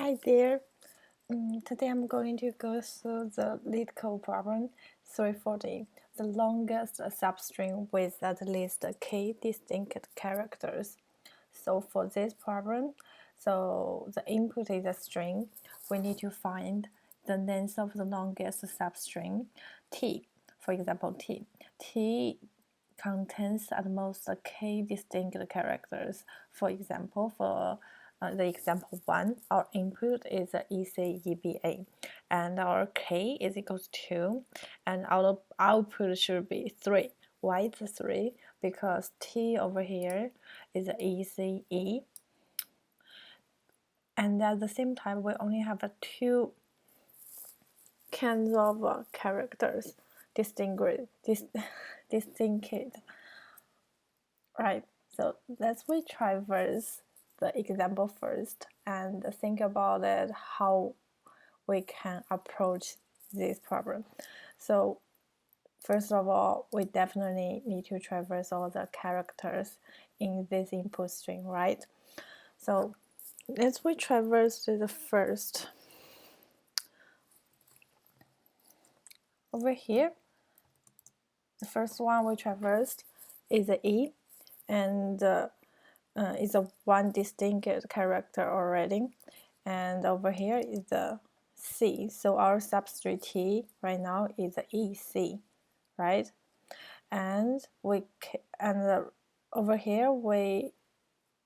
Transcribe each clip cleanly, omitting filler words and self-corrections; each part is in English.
Hi there. Today I'm going to go through the LeetCode problem 340, the longest substring with at least k distinct characters. So for this problem, the input is a string. We need to find the length of the longest substring, t. For example, t. T contains at most k distinct characters. For example, for the example 1, our input is ECEBA, and our k is equals to 2, and our output should be 3. Why it's 3? Because t over here is ECE, and at the same time we only have 2 kinds of characters distinct. Right, so let's retraverse the example first and think about it, how we can approach this problem. So first of all, we definitely need to traverse all the characters in this input string, right? So let's retraverse to the first. Over here, the first one we traversed is the E, and is a one distinct character already, and over here is the C. So our substrate T right now is the EC, right? And over here we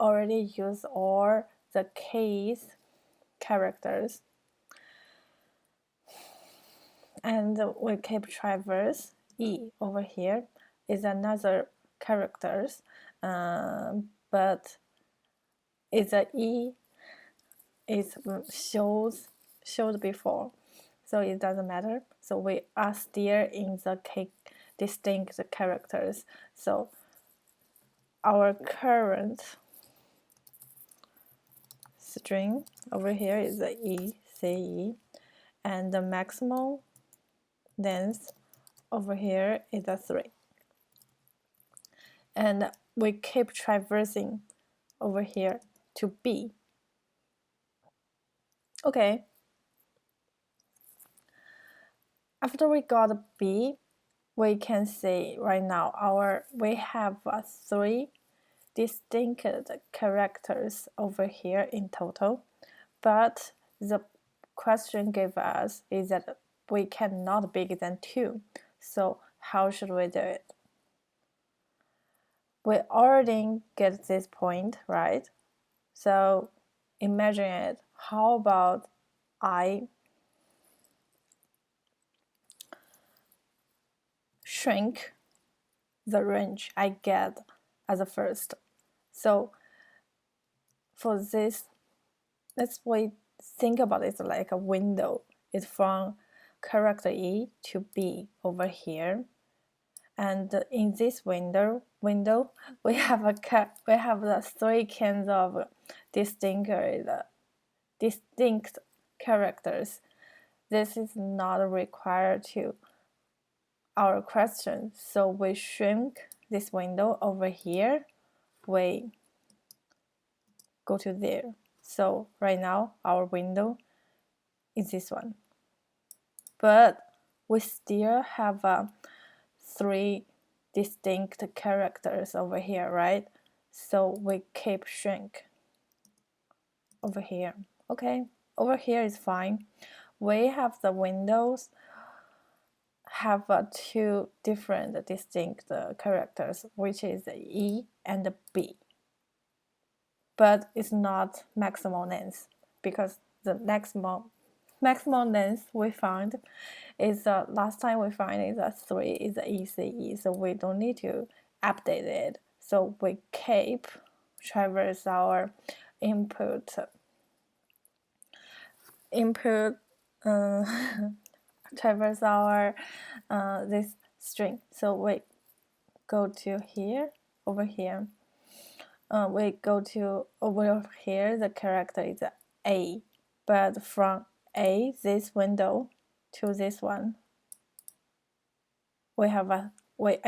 already use all the K's characters, and we keep traverse. E over here is another characters, but it's a E is showed before, so it doesn't matter. So we are still in the distinct characters. So our current string over here is the ECE, and the maximum length over here is a 3. And we keep traversing over here to B. Okay. After we got B, we can see right now we have 3 distinct characters over here in total, but the question gave us is that we cannot bigger than 2. So how should we do it? We already get this point, right? So imagine it. How about I shrink the range I get as a first? So for this, let's think about it like a window. It's from character E to B over here, and in this window we have the 3 kinds of distinct characters. This is not required to our question, so we shrink this window over here, we go to there. So right now our window is this one, but we still have 3 distinct characters over here, right? So we keep shrink over here. Okay, over here is fine. We have the windows have 2 different distinct characters, which is E and B. But it's not maximum length, because the maximum length we found is last time we find is 3 is ECE, so we don't need to update it. So we keep traverse our input traverse our this string. So we go to here, over here. We go to over here, the character is A, but from A, this window, to this one, we have 3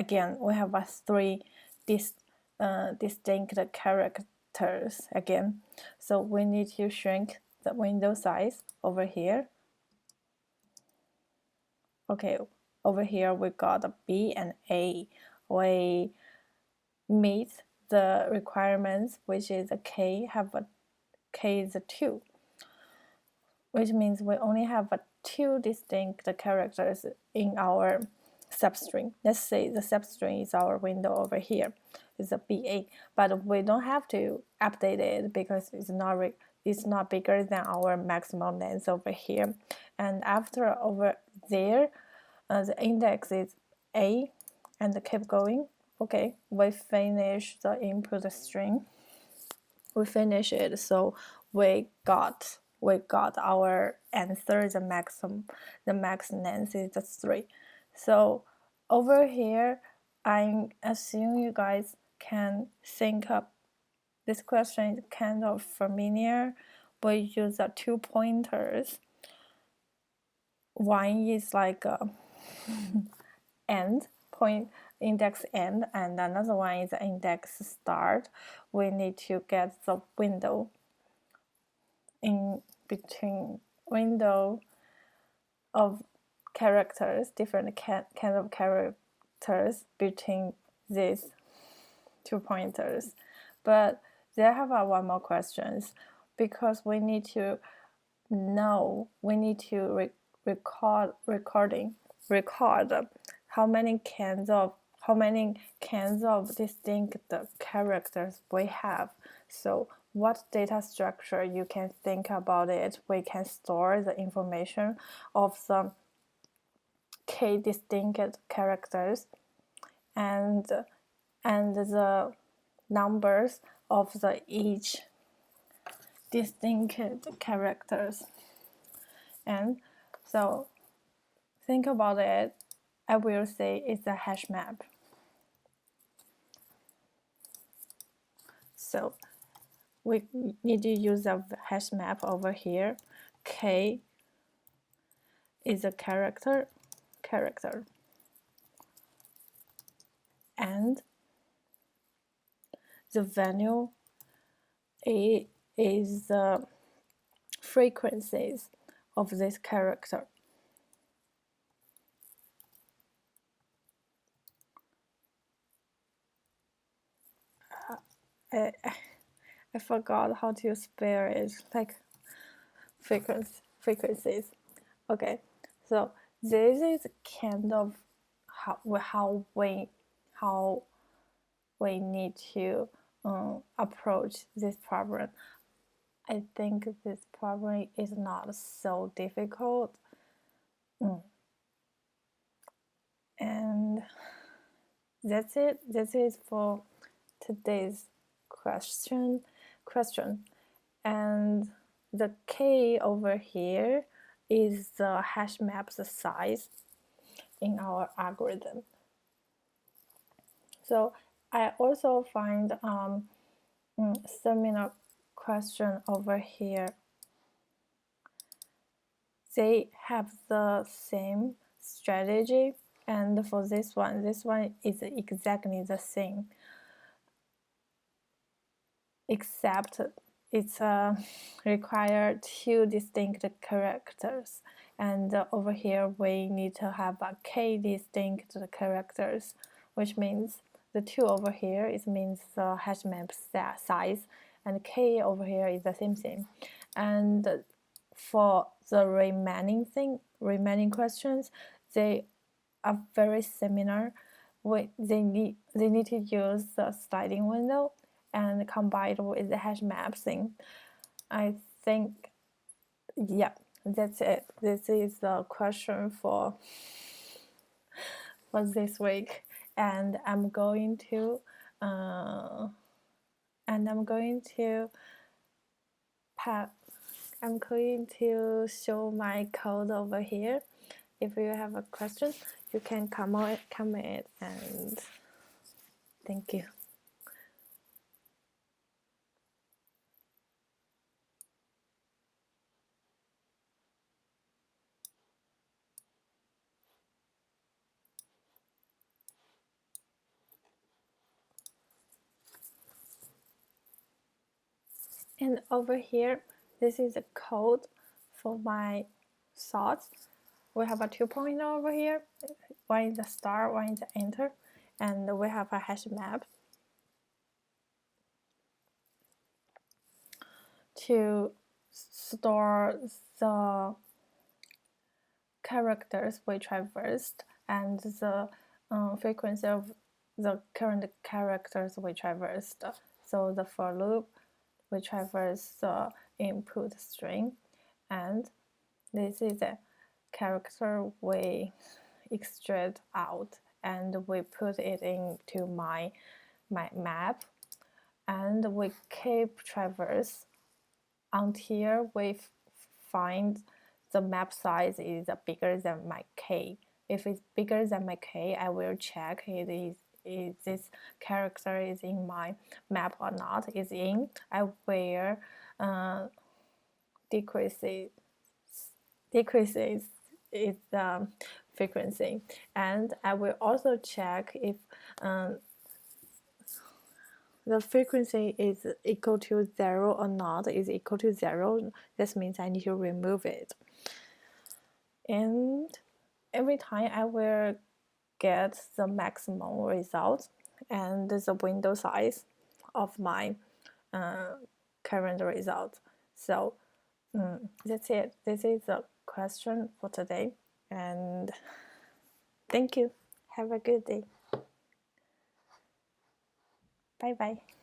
distinct characters again. So we need to shrink the window size over here. Okay, over here we got a B and A. We meet the requirements, which is a K, K is a 2, which means we only have 2 distinct characters in our substring. Let's say the substring is our window over here, it's a BA, but we don't have to update it because it's not bigger than our maximum length over here. And after over there, the index is A, and keep going. Okay, we finish the input string. We finish it, so we got our answer. The max length is 3. So over here, I assume you guys can think of this question is kind of familiar. We use 2 pointers. One is like a end point, index end, and another one is index start. We need to get the window in between, window of characters, different kind of characters between these 2 pointers. But there have one more questions, because we need to know, we need to record how many kinds of distinct characters we have. So what data structure you can think about it, we can store the information of the K distinct characters and the numbers of the each distinct characters. And so think about it, I will say it's a hash map. So we need to use a hash map over here. K is a character, and the value A is the frequencies of this character. I forgot how to spell it, like frequencies. Okay, so this is kind of how we need to approach this problem. I think this problem is not so difficult. And that's it. This is for today's question. And the K over here is the hash map's size in our algorithm. So I also find similar question over here. They have the same strategy, and for this one is exactly the same, except it's require 2 distinct characters, and over here we need to have a K distinct characters, which means the 2 over here means the hash map size, and K over here is the same thing. And for the remaining questions, they are very similar. They need to use the sliding window and combined with the hash map thing. I think, yeah, that's it. This is the question for this week, and I'm going to show my code over here. If you have a question, you can comment and thank you. And over here, this is the code for my thoughts. We have a 2 pointer over here. One is the star, one is the enter, and we have a hash map to store the characters we traversed and the frequency of the current characters we traversed. So the for loop, we traverse the input string, and this is a character we extract out, and we put it into my map, and we keep traverse until we find the map size is bigger than my k. If it's bigger than my k, I will check is this character is in my map or not. Is in, I will decreases its frequency, and I will also check if the frequency is equal to 0 or not. Is equal to 0, this means I need to remove it. And every time I will get the maximum result and the window size of my current result. So that's it. This is the question for today, and thank you. Have a good day. Bye bye.